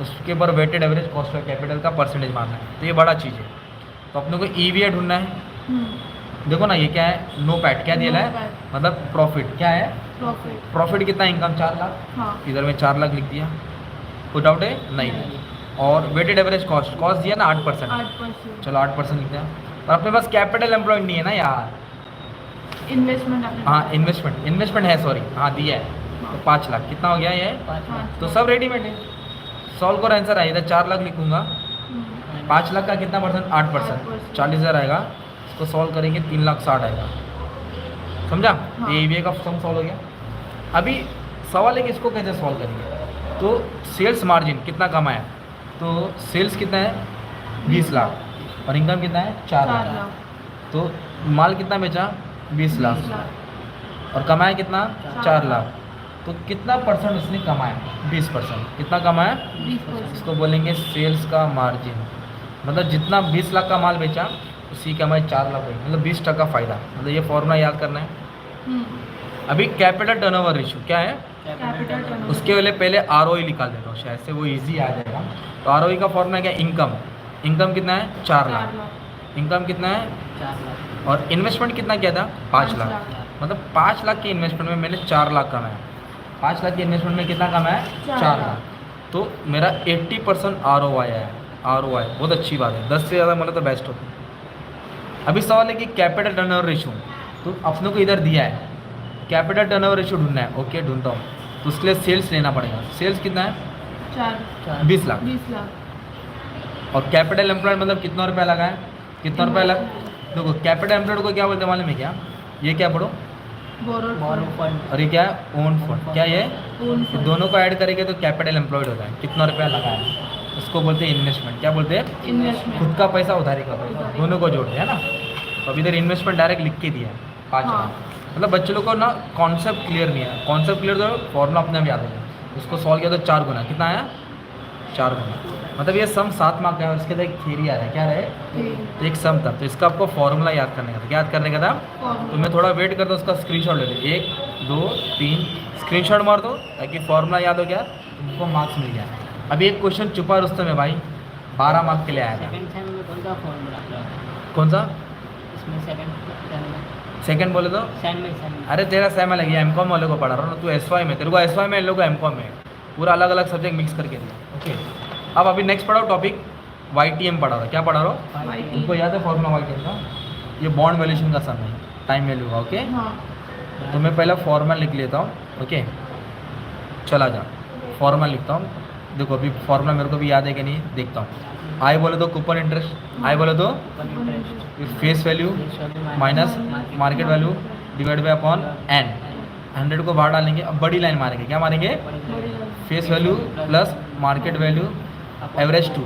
Speaker 1: उसके ऊपर weighted average cost of capital का परसेंटेज मारना है। तो ये बड़ा चीज़ है। तो अपने को EVA ढूंढना है। देखो ना ये क्या है? नो पैट, क्या दिया
Speaker 2: No
Speaker 1: है?
Speaker 2: PAT.
Speaker 1: मतलब प्रॉफिट क्या है?
Speaker 2: profit
Speaker 1: प्रॉफिट कितना? इनकम 4 लाख,
Speaker 2: हाँ
Speaker 1: इधर में 4 लाख लिख दिया। कोई डाउट है? नहीं। और वेटेड एवरेज कॉस्ट, कॉस्ट दिया ना 8%,
Speaker 2: 8%
Speaker 1: चलो 8% लिख दिया। और अपने पास कैपिटल एम्प्लॉयड नहीं है ना यार।
Speaker 2: इन्वेस्टमेंट आपने
Speaker 1: हाँ इन्वेस्टमेंट है, सॉरी, हाँ दिया है। तो 5 लाख कितना हो गया ये? तो सब रेडीमेड है। सॉल्व करो, आंसर आएगा 4 लाख लिखूंगा। 5 लाख का कितना परसेंट? 8%, 40,000 आएगा। इसको सॉल्व करेंगे 3,60,000 आएगा। समझा?
Speaker 2: हाँ।
Speaker 1: ये EVA का सम सॉल्व हो गया। अभी सवाल है कि इसको कैसे सॉल्व करेंगे। तो सेल्स मार्जिन कितना कमाया? तो सेल्स कितना है? 20 लाख। और इनकम कितना है? 4 लाख। तो माल कितना बेचा? 20 लाख। और कमाया कितना? 4 लाख। तो कितना परसेंट उसने कमाया? 20%। कितना कमाया?
Speaker 2: 20%।
Speaker 1: इसको बोलेंगे सेल्स का मार्जिन। मतलब जितना 20 लाख का माल बेचा उसी का हमारे 4 लाख हुई, मतलब 20% फ़ायदा। मतलब ये फॉर्मूला याद करना है। अभी कैपिटल टर्नओवर रेशियो क्या है?
Speaker 2: कैपिटल टर्नओवर
Speaker 1: उसके लिए पहले ROE निकाल देता हूँ, शायद से वो इजी आ जाएगा। तो ROE का फॉर्मूला क्या? इनकम। इनकम कितना है? 4 लाख। इनकम कितना है?
Speaker 3: 4 लाख।
Speaker 1: और इन्वेस्टमेंट कितना किया था? 5 लाख। मतलब 5 लाख के इन्वेस्टमेंट में मैंने 4 लाख कमाया। 5 लाख के इन्वेस्टमेंट में कितना कमाया? 4 लाख। तो मेरा 80% ROI है। ROI बहुत अच्छी बात है, 10 से ज़्यादा मतलब तो बेस्ट होता है। अभी सवाल है कि कैपिटल टर्नओवर रेशियो, तो अपने को इधर दिया है कैपिटल टर्नओवर रेशियो ढूंढना है। ओके ढूंढता हूँ। तो उसके लिए सेल्स लेना पड़ेगा। सेल्स कितना है? 20 लाख।
Speaker 2: 20 लाख।
Speaker 1: और कैपिटल एम्प्लॉयड मतलब कितना रुपया लगा है? कितना रुपया लगा? देखो कैपिटल एम्प्लॉयड को क्या बोलते हैं मालूम है क्या? ये क्या पढ़ो?
Speaker 2: बोरोड
Speaker 3: बोरो फंड।
Speaker 1: और ये क्या है? Own fund. क्या ये?
Speaker 2: ओन
Speaker 1: तो दोनों को ऐड करेंगे तो कैपिटल एम्प्लॉयड होता है। कितना रुपया लगा है उसको बोलते हैं इन्वेस्टमेंट। क्या बोलते हैं?
Speaker 2: इन्वेस्टमेंट।
Speaker 1: खुद का पैसा उधारी का पैसा, दोनों को जोड़ते हैं ना। तो अभी इधर इन्वेस्टमेंट डायरेक्ट लिख के दिया है 5
Speaker 2: हाँ।
Speaker 1: लाख। मतलब बच्चे लोग को ना कॉन्सेप्ट क्लियर नहीं है। कॉन्सेप्ट क्लियर तो फॉर्मूला अपने आप याद हो गया। उसको सॉल्व किया तो 4 गुना कितना आया? 4 गुना। मतलब ये सम 7 मार्क का है और इसके अंदर एक थ्योरी आ रहा है। क्या रहे? तो एक सम था, तो इसका आपको फॉर्मूला याद करने का था। क्या याद करने का था? तो मैं थोड़ा वेट करता हूँ, उसका स्क्रीनशॉट ले लो। 1 2 3 स्क्रीनशॉट मार दो ताकि फॉर्मूला याद हो गया, तुमको मार्क्स मिल गया। अभी एक क्वेश्चन छुपा रुस्तम है भाई, 12 मार्क के लिए आया था।
Speaker 3: सेकंड सेम में कौन सा फॉर्मूला?
Speaker 1: कौन सा?
Speaker 3: इसमें
Speaker 1: सेकंड बोले तो?
Speaker 3: सेम में
Speaker 1: अरे तेरा सेम अलग है, MCOM वाले को पढ़ा रहा हूँ ना। तू SY में, तेरे को SY में, इन लोगों को MCOM में, पूरा अलग अलग सब्जेक्ट मिक्स करके दिया। ओके अब अभी नेक्स्ट पढ़ाओ टॉपिक YTM पढ़ा रहा। क्या पढ़ा रहा हूँ?
Speaker 2: YTM।
Speaker 1: उनको याद है फॉर्मूला YTM का? ये बॉन्ड वैल्यूएशन का सम है, टाइम वैल्यू का। ओके
Speaker 2: हाँ
Speaker 1: तो मैं पहला फॉर्मूला लिख लेता हूँ। ओके चला जा, फॉर्मूला लिखता हूँ। देखो अभी फॉर्मूला मेरे को भी याद है कि नहीं, देखता हूँ। आई बोले तो कूपन इंटरेस्ट, आई बोले तो face value minus market value divide by upon n। 100 को बाहर डालेंगे। अब बड़ी लाइन मारेंगे। क्या मारेंगे? Face value plus market value average 2।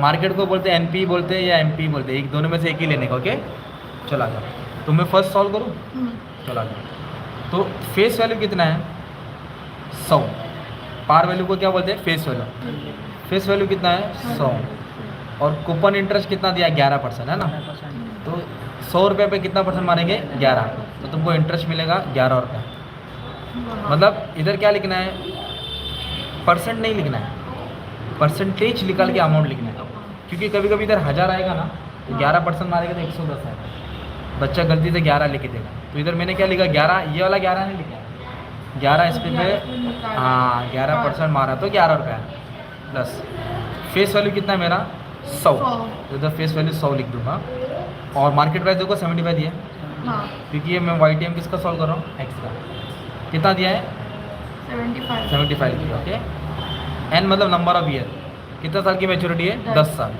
Speaker 1: Market को बोलते हैं NP बोलते हैं या MP बोलते हैं, एक दोनों में से एक ही लेने का। ओके चला जाओ। तो मैं फर्स्ट सॉल्व करूँ, चला जाओ। तो फेस वैल्यू कितना है? 100। पार वैल्यू को क्या बोलते हैं? Face value. फेस वैल्यू कितना है? 100। और कूपन इंटरेस्ट कितना दिया? 11% है ना। तो 100 रुपये पे कितना परसेंट मारेंगे? 11। तो तुमको इंटरेस्ट मिलेगा 11 रुपये। मतलब इधर क्या लिखना है? परसेंट नहीं लिखना है, परसेंटेज निकाल के अमाउंट लिखना है। क्योंकि कभी कभी इधर 1000 आएगा ना, तो 11% मारेगा तो 110 आएगा। बच्चा गलती से 11 लिख देगा। तो इधर मैंने क्या लिखा? 11। ये वाला 11 नहीं लिखा, 11 इस पे हाँ 11% मारा तो 11 रुपये प्लस फेस वैल्यू कितना है मेरा? 100। तो इधर फेस वैल्यू 100 लिख दूंगा। और मार्केट प्राइस देखो 75 दिया,
Speaker 2: हाँ
Speaker 1: क्योंकि ये मैं YTM किसका सॉल्व कर रहा हूँ? X का। कितना दिया है? 75 लिखिए। ओके N मतलब नंबर ऑफ ईयर, कितना साल की मैच्योरिटी है? 10 साल।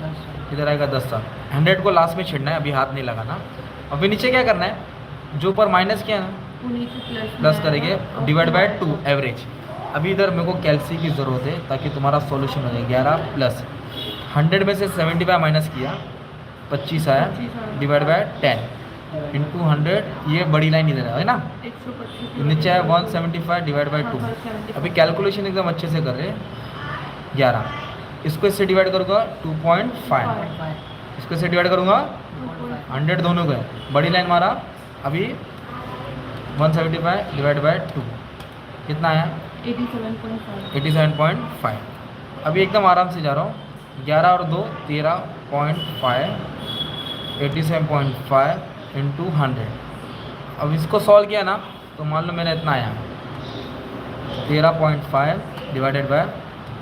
Speaker 1: इधर आएगा 10 साल। 100 को लास्ट में छिड़ना है, अभी हाथ नहीं लगाना। अभी नीचे क्या करना है? जो ऊपर माइनस किया ना प्लस करेंगे डिवाइड बाय 2 एवरेज। अभी इधर मेरे को कैलसी की ज़रूरत है ताकि तुम्हारा सॉल्यूशन हो जाए। 11 प्लस 100 में से 75 माइनस किया 25 आया डिवाइड बाय 10 इंटू 100। ये बड़ी लाइन इधर है ना, नीचे है 175 डिवाइड बाय 2। अभी कैलकुलेशन एकदम अच्छे से कर रहे हैं। 11, इसको इससे डिवाइड करूँगा 2.5, इसको इससे डिवाइड करूँगा 100, दोनों को है। बड़ी लाइन मारा अभी 175 डिवाइड बाय 2 कितना आया
Speaker 2: 87.5
Speaker 1: 87.5। अभी एकदम आराम से जा रहा हूँ, 11 और 2 13.5, 87.5 इंटू 100। अब इसको सॉल्व किया ना तो मान लो मैंने इतना आया 13.5 डिवाइडेड बाय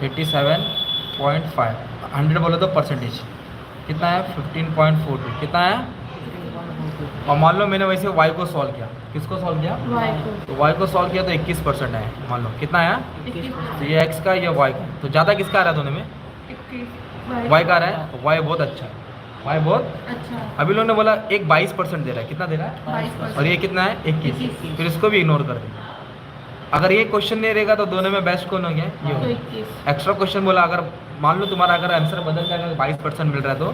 Speaker 1: 87.5, 100 बोलो तो परसेंटेज कितना है 15.42, कितना है। और मान लो मैंने वैसे y को सॉल्व किया, किसको सॉल्व किया
Speaker 2: Y को
Speaker 1: तो y को सॉल्व किया तो 21% है, मान लो कितना आया।
Speaker 2: 21
Speaker 1: तो ये x का ये y का, तो ज़्यादा किसका आ रहा है दोनों में, y का आ रहा है। तो y बहुत अच्छा है, y बहुत।
Speaker 2: अच्छा
Speaker 1: अभी लोगों ने बोला एक 22% दे रहा है, कितना दे रहा है
Speaker 2: 22%।
Speaker 1: और ये कितना है 21,
Speaker 2: 21।
Speaker 1: फिर इसको भी इग्नोर कर देंगे। अगर ये क्वेश्चन नहीं रहेगा तो दोनों में बेस्ट कौन हो गया, ये
Speaker 2: तो
Speaker 1: हो गया।
Speaker 2: 21
Speaker 1: एक्स्ट्रा क्वेश्चन बोला, अगर मान लो तुम्हारा अगर आंसर बदल जाएगा 22% मिल रहा है तो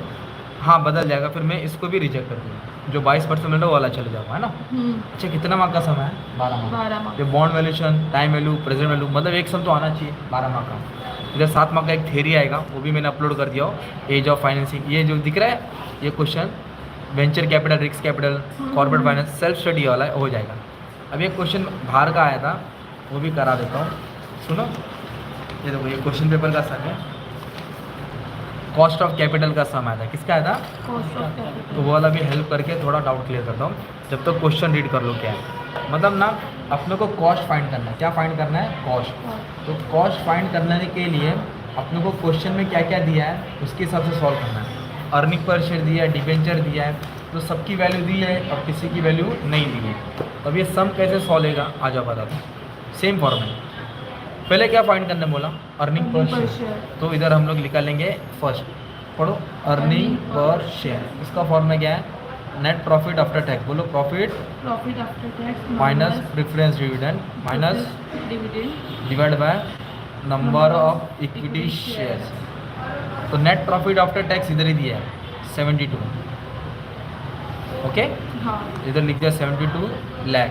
Speaker 1: हाँ बदल जाएगा, फिर मैं इसको भी रिजेक्ट कर दूँगा, जो 22% मिल रहा है वो वाला चले जाएगा, है ना। अच्छा कितना मार्क का सम है 12 मार्क।
Speaker 2: 12 मार्क
Speaker 1: ये bond valuation, time value, present value, मतलब एक सम तो आना चाहिए 12 मार्क का। इधर 7 मार्क का एक थ्योरी आएगा, वो भी मैंने अपलोड कर दिया हो, एज ऑफ फाइनेंसिंग। ये जो दिख रहा है ये question venture capital, risk capital, corporate finance, self study वाला हो जाएगा। अब एक क्वेश्चन बाहर का आया था वो भी करा देता हूँ, सुनो। ये देखो ये क्वेश्चन पेपर का सम है, कॉस्ट ऑफ कैपिटल का सम आया था, किसका आया था।
Speaker 2: कॉस्ट ऑफ
Speaker 1: तो
Speaker 2: कैपिटल
Speaker 1: वो वाला भी हेल्प करके थोड़ा डाउट क्लियर करता हूँ, जब तक क्वेश्चन रीड कर लो क्या है। मतलब ना अपने को कॉस्ट फाइंड करना है, क्या फाइंड करना है कॉस्ट। तो कॉस्ट फाइंड करने के लिए अपने को क्वेश्चन में क्या क्या दिया है उसके हिसाब से सॉल्व करना है। अर्निंग पर शेयर दिया है, डिबेंचर दिया है, तो सबकी वैल्यू दी है और किसी की वैल्यू नहीं दी है। अब ये सम कैसे सॉल्व होगा आ जाओ बताता हूँ। सेम फॉर्मेट, पहले क्या फाइंड करने बोला, अर्निंग पर शेयर। तो इधर हम लोग निकालेंगे फर्स्ट, पढ़ो अर्निंग पर शेयर। इसका फॉर्मूला क्या है, नेट प्रॉफिट आफ्टर टैक्स। बोलो profit
Speaker 2: profit after tax
Speaker 1: minus preference dividend minus
Speaker 2: dividend
Speaker 1: divide by number of equity shares. तो नेट प्रॉफिट आफ्टर टैक्स इधर ही दिया है 72, ओके।
Speaker 2: हाँ
Speaker 1: इधर लिख दिया 72 लाख,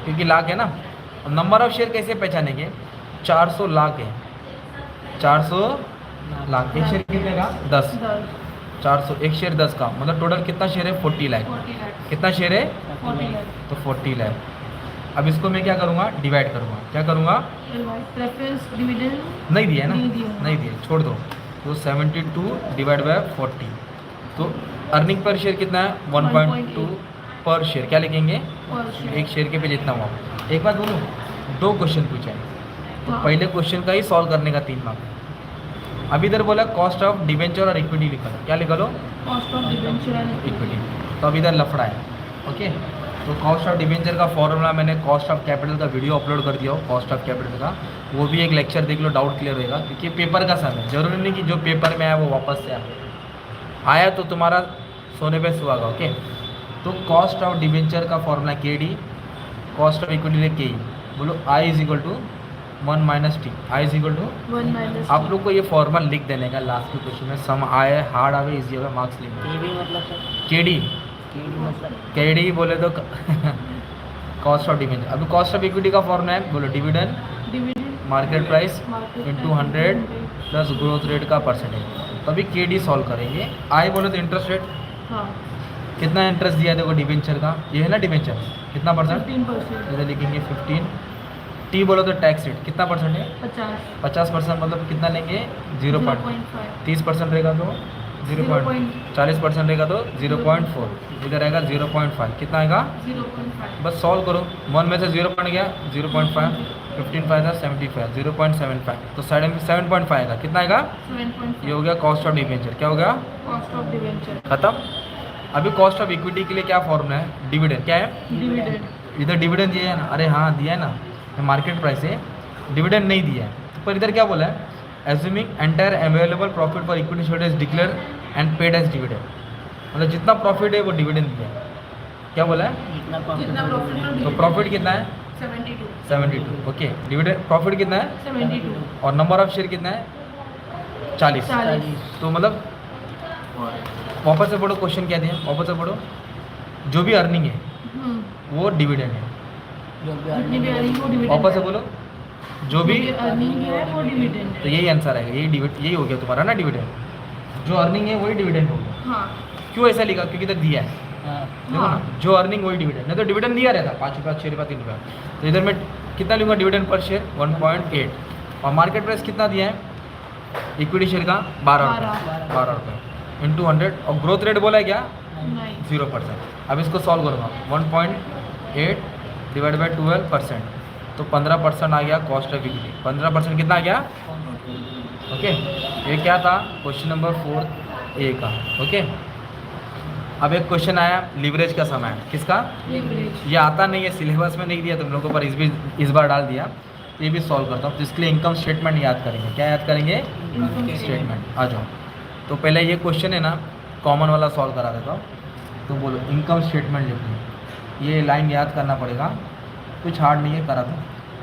Speaker 1: क्योंकि लाख है ना। अब नंबर ऑफ शेयर कैसे पहचानेंगे, 400 लाख है, 400 लाख, एक शेयर कितने का 10, 400 एक शेयर 10 का, मतलब टोटल कितना शेयर है 40 लाख।
Speaker 2: 40 लाख
Speaker 1: कितना शेयर है
Speaker 2: 40 लाख
Speaker 1: तो 40 लाख। अब इसको मैं क्या करूँगा, डिवाइड करूँगा, क्या करूँगा,
Speaker 2: प्रेफरेंस डिविडेंड
Speaker 1: नहीं दिया है ना,
Speaker 2: नहीं दिया।
Speaker 1: नहीं दिया, छोड़ दो। तो 72 डिवाइड बाय 40, तो अर्निंग पर शेयर कितना है 1.2 पर शेयर, क्या लिखेंगे
Speaker 2: पर शेयर।
Speaker 1: एक शेयर के पे जितना हुआ। एक बात बोलूँ, 2 क्वेश्चन पूछा है, तो
Speaker 2: हाँ।
Speaker 1: पहले क्वेश्चन का ही सॉल्व करने का 3 मार्क। अभी इधर बोला कॉस्ट ऑफ डिबेंचर और इक्विटी लिखा लो, क्या लिखा low
Speaker 2: cost of debenture and
Speaker 1: equity. तो अभी इधर लफड़ा है, ओके। तो कॉस्ट ऑफ डिबेंचर का फॉर्मूला मैंने कॉस्ट ऑफ कैपिटल का वीडियो अपलोड कर दिया हो, कॉस्ट ऑफ कैपिटल का, वो भी एक लेक्चर देख लो, डाउट क्लियर होएगा। क्योंकि पेपर का समय, जरूरी नहीं कि जो पेपर में आया वो वापस से आया तो तुम्हारा सोने पे सुहागा, ओके। तो कॉस्ट ऑफ डिबेंचर का formula K D, cost of equity K E. बोलो I is equal to 1 minus T, I is equal to.
Speaker 2: 1 minus
Speaker 1: आप लोग को ये फॉर्मूला लिख देने का लास्ट के क्वेश्चन में, सम आए हार्ड आवे इजी आवे मार्क्स लिख
Speaker 3: केवी मतलब सर,
Speaker 1: के डी,
Speaker 3: केवी मतलब
Speaker 1: के डी बोले तो कॉस्ट ऑफ डिबेंचर। अभी कॉस्ट ऑफ इक्विटी का फॉर्मूला है, बोलो dividend
Speaker 2: dividend
Speaker 1: market price
Speaker 2: market
Speaker 1: into 100 plus growth rate का परसेंटेज। तो अभी के डी सॉल्व करेंगे। आई बोले तो इंटरेस्ट रेट,
Speaker 2: हाँ
Speaker 1: कितना इंटरेस्ट दिया है देखो डिबेंचर का, ये है ना डिबेंचर, कितना परसेंट
Speaker 2: 15%
Speaker 1: इधर लिखेंगे 15। टी बोलो तो टैक्स रेट कितना परसेंट है
Speaker 2: 50
Speaker 1: 50%, मतलब कितना लेंगे 0.5। 30% रहेगा तो 0. 40% रहेगा तो 0.4, इधर आएगा 0.5, कितना आएगा
Speaker 2: 0.5
Speaker 1: बस सॉल्व करो। 1 में से 0 पॉइंट गया 0.5, 15 5 था 75, 0.75, तो 7.5 आएगा, कितना आएगा
Speaker 2: 7.5
Speaker 1: ये हो गया कॉस्ट ऑफ डिबेंचर। क्या हो गया
Speaker 2: कॉस्ट ऑफ डिबेंचर
Speaker 1: खत्म। अभी कॉस्ट ऑफ इक्विटी के लिए क्या फॉर्मूला है, डिविडेंड, क्या है
Speaker 2: डिविडेंड
Speaker 1: इधर डिविडेंड दिया है ना, अरे हाँ दिया है ना, मार्केट प्राइस है, डिविडेंड नहीं दिया है। पर इधर क्या बोला है, assuming entire available profit for equity share is declare and paid as dividend, मतलब जितना प्रॉफिट है वो डिविडेंड दिया है। क्या बोला है,
Speaker 3: जितना
Speaker 2: जितना
Speaker 3: प्रॉफिट
Speaker 2: प्रॉफिट
Speaker 1: तो प्रॉफिट कितना है
Speaker 2: 72
Speaker 1: 72, ओके। डिविडेंड प्रॉफिट कितना है
Speaker 2: 72
Speaker 1: और नंबर ऑफ शेयर कितना है 40।
Speaker 2: 40
Speaker 1: तो मतलब वापस से पढ़ो, क्वेश्चन क्या दिया वापस से पढ़ो, जो भी अर्निंग है वो डिविडेंड है।
Speaker 3: जो भी
Speaker 2: जितनी भी आ रही है वो डिविडेंड
Speaker 1: वापस से बोलो, जो भी
Speaker 2: अर्निंग है वो डिविडेंड
Speaker 1: तो
Speaker 2: है।
Speaker 1: यही आंसर आएगा, यही हो गया तुम्हारा ना डिविडेंड। जो अर्निंग है वही डिविडेंड होगा।
Speaker 2: हाँ
Speaker 1: क्यों ऐसा लिखा? क्योंकि इधर दिया है,
Speaker 3: हाँ
Speaker 1: देखो ना, जो अर्निंग वही डिविडेंड। नहीं तो डिविडेंड दिया रहता 5 रुपया, 6 रुपया, 3 रुपया। तो इधर मैं कितना लूँगा डिविडेंड पर शेयर? 1.8। और मार्केट प्राइस कितना दिया है इक्विटी शेयर का? 12 रुपये इंटू 100। और ग्रोथ रेट बोला है क्या?
Speaker 2: नहीं
Speaker 1: 0%। अब इसको सॉल्व करूँगा, 1.8 डिवाइड बाई 12%, तो 15% आ गया कॉस्ट ऑफ इक्विटी। 15% कितना आ गया? ओके, ये क्या था? क्वेश्चन नंबर 4A का। ओके, अब एक क्वेश्चन आया लीवरेज का समय, किसका?
Speaker 2: लिवरेज।
Speaker 1: ये आता नहीं है, सिलेबस में नहीं दिया तुम लोगों पर, इस बार डाल दिया। ये भी सॉल्व करता हूँ, तो इसके लिए इनकम स्टेटमेंट याद करेंगे। क्या याद करेंगे?
Speaker 2: Income
Speaker 1: statement. आ जाओ, तो पहले ये क्वेश्चन है ना कॉमन वाला सॉल्व करा देता हूँ। तो बोलो इनकम स्टेटमेंट लिखो, ये लाइन याद करना पड़ेगा, कुछ हार्ड नहीं है, करा दो।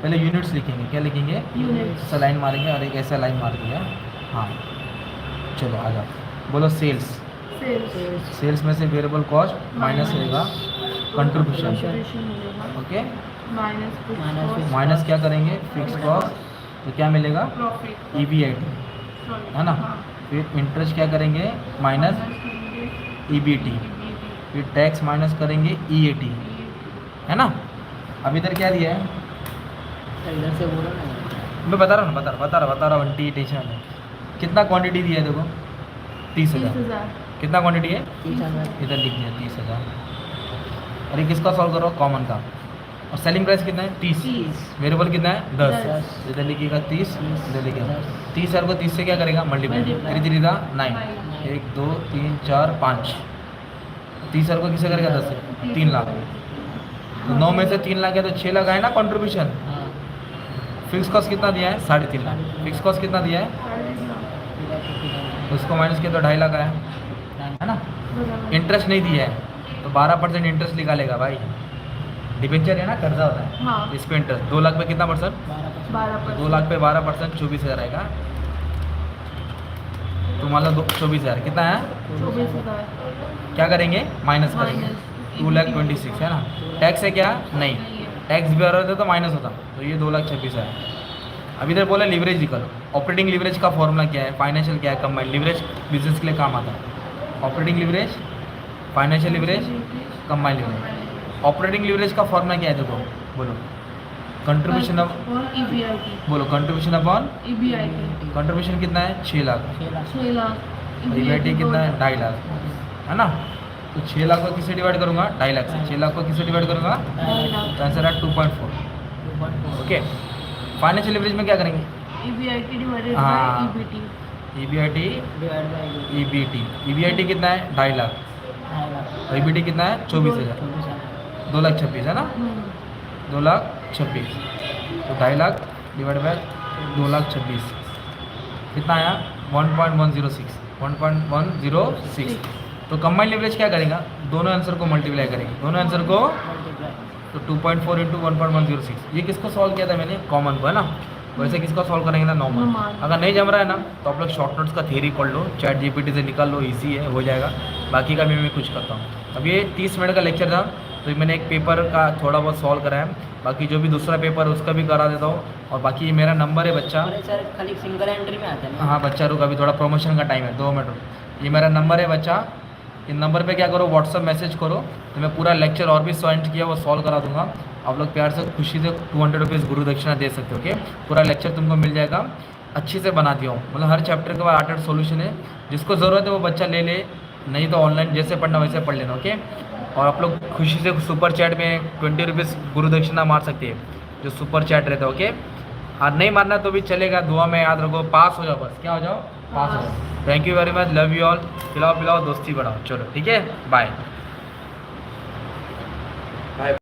Speaker 1: पहले यूनिट्स लिखेंगे, क्या लिखेंगे?
Speaker 2: यूनिट्स।
Speaker 1: ऐसा लाइन मारेंगे और एक ऐसा लाइन मार दिया। हाँ चलो आ जाओ, बोलो सेल्स।
Speaker 2: सेल्स
Speaker 1: सेल्स में से वेरिएबल कॉस्ट माइनस रहेगा कंट्रीब्यूशन।
Speaker 2: कंट्रीब्यूशन मिलेगा
Speaker 1: ओके,
Speaker 2: माइनस
Speaker 1: माइनस क्या करेंगे? Fix cost. तो क्या मिलेगा?
Speaker 2: प्रॉफिट
Speaker 1: EBIT, है ना? फिर इंटरेस्ट क्या करेंगे? Minus EBT। फिर टैक्स माइनस करेंगे EAT, है ना? अब इधर क्या दिया है?
Speaker 3: इधर से बोलो ना।
Speaker 1: मैं बता रहा हूँ, बता रहा हूँ, टेंशन है। कितना क्वांटिटी दिया है देखो? 30,000।
Speaker 2: 30,000
Speaker 1: कितना क्वांटिटी है?
Speaker 3: 30,000।
Speaker 1: इधर लिख दिया 30,000। अरे किसका सॉल्व करो? कॉमन का। और सेलिंग प्राइस कितना है? 30। वेरिएबल कितना है? 10।
Speaker 3: 10।
Speaker 1: इधर लिखिएगा 30, इधर लिखिएगा
Speaker 3: 10।
Speaker 1: 30,000 को 30 से क्या करेगा? मल्टीप्लाई।
Speaker 2: Multiply।
Speaker 1: 3 3 9।
Speaker 2: 9।
Speaker 1: 1 2 3 4 5। 30,000 को किससे करेगा? 10 से। 3 लाख। तो 9 में से 3 लाख है तो 6 लाख है ना कंट्रीब्यूशन।
Speaker 3: हाँ
Speaker 1: फिक्स कॉस्ट कितना दिया है? 3.5 लाख। फिक्स कॉस्ट कितना दिया है? उसको माइनस किया तो 2.5 लाख आया, है ना? इंटरेस्ट नहीं दिया है तो 12% इंटरेस्ट निकालेगा भाई। डिबेंचर है ना, कर्जा होता है,
Speaker 2: हाँ
Speaker 1: इस पे इंटरेस्ट 2 लाख पे कितना परसेंट?
Speaker 3: 12%।
Speaker 1: 2 लाख पे 12%, 24,000 आएगा। तुम्हारा 24,000 कितना है?
Speaker 2: 24,000
Speaker 1: क्या करेंगे? माइनस करेंगे।
Speaker 2: माइनस
Speaker 1: 2,26,000 है ना? टैक्स है क्या? नहीं, टैक्स भी आ रहा था तो माइनस होता, तो ये 2,26,000। अब इधर बोला लिवरेज निकालो। ऑपरेटिंग लिवरेज का फॉर्मूला क्या है? फाइनेंशियल क्या है? कंबाइंड लिवरेज बिजनेस के लिए काम आता है। Operating leverage, financial leverage, combined leverage. Operating leverage का फॉर्मूला क्या है देखो, बोलो कंट्रीब्यूशन ऑफ,
Speaker 2: और EBIT
Speaker 1: बोलो कंट्रीब्यूशन अपॉन
Speaker 2: EBIT
Speaker 1: कंट्रीब्यूशन कितना है? 6 लाख।
Speaker 2: 6 लाख
Speaker 1: EBIT कितना है? 2.5 लाख, है ना? तो 6 लाख को किससे डिवाइड करूँगा? 2.5 लाख से। 6 लाख को किससे डिवाइड करूँगा?
Speaker 2: 2.5 लाख
Speaker 1: तो आंसर है 2.4। ओके, फाइनेंशियल लिवरेज में क्या करेंगे?
Speaker 2: EBIT डिवाइडेड
Speaker 1: हाँ।
Speaker 2: By EBT
Speaker 1: EBIT,
Speaker 3: divide by
Speaker 1: EBT। EBIT कितना है? 2.5 लाख।
Speaker 3: 2.5 लाख।
Speaker 1: और EBT कितना है? 24,000।
Speaker 3: 24,000।
Speaker 1: 2,26,000 है ना? 2,26,000। तो 2.5 लाख डिवाइड बाय 2,26,000 कितना आया? 1.106। 1.106। तो कंबाइंड लिवरेज क्या करेगा? दोनों आंसर को मल्टीप्लाई करेंगे, दोनों आंसर को।
Speaker 3: मल्टीप्लाई।
Speaker 1: तो 2.4 इंटू 1.106। ये किसको सॉल्व किया था मैंने? कॉमन को, है ना? वैसे किसको सॉल्व करेंगे ना? नॉर्मल।
Speaker 2: Normal।
Speaker 1: अगर नहीं जम रहा है ना तो आप लोग शॉर्ट नोट्स का थ्योरी पढ़ लो, चैट GPT से निकाल लो, इजी है, हो जाएगा। बाकी का भी मैं कुछ करता हूँ। अब ये 30 मिनट का लेक्चर था, तो मैंने एक पेपर का थोड़ा बहुत सॉल्व कराया, बाकी जो भी दूसरा पेपर उसका भी करा देता हूँ। और बाकी मेरा नंबर है बच्चा,
Speaker 3: अरे सर खाली सिंगल एंट्री में आता है ना।
Speaker 1: हाँ बच्चा रुक, अभी थोड़ा प्रमोशन का टाइम है, 2 मिनट रुक। ये मेरा नंबर है बच्चा, इन नंबर पे क्या करो? व्हाट्सअप मैसेज करो, तो मैं पूरा लेक्चर और भी सेंड किया वो सॉल्व करा दूंगा। आप लोग प्यार से खुशी से 200 रुपीज़ गुरु दक्षिणा दे सकते हो। ओके, पूरा लेक्चर तुमको मिल जाएगा, अच्छी से बना दिया हूँ। मतलब हर चैप्टर के बाद 8-8 सोल्यूशन है, जिसको ज़रूरत है वो बच्चा ले ले, नहीं तो ऑनलाइन जैसे पढ़ना वैसे पढ़ लेना। ओके, और आप लोग खुशी से सुपर चैट में 20 रुपीज़ गुरु दक्षिणा मार सकते हैं, जो सुपर चैट रहता है। ओके, और नहीं मारना तो भी चलेगा, दुआ में याद रखो, पास हो जाओ, बस क्या हो जाओ? पास हो जाओ। Thank you very much, love you all. खिलाओ पिलाओ, दोस्ती बढ़ाओ, चलो ठीक है, बाय।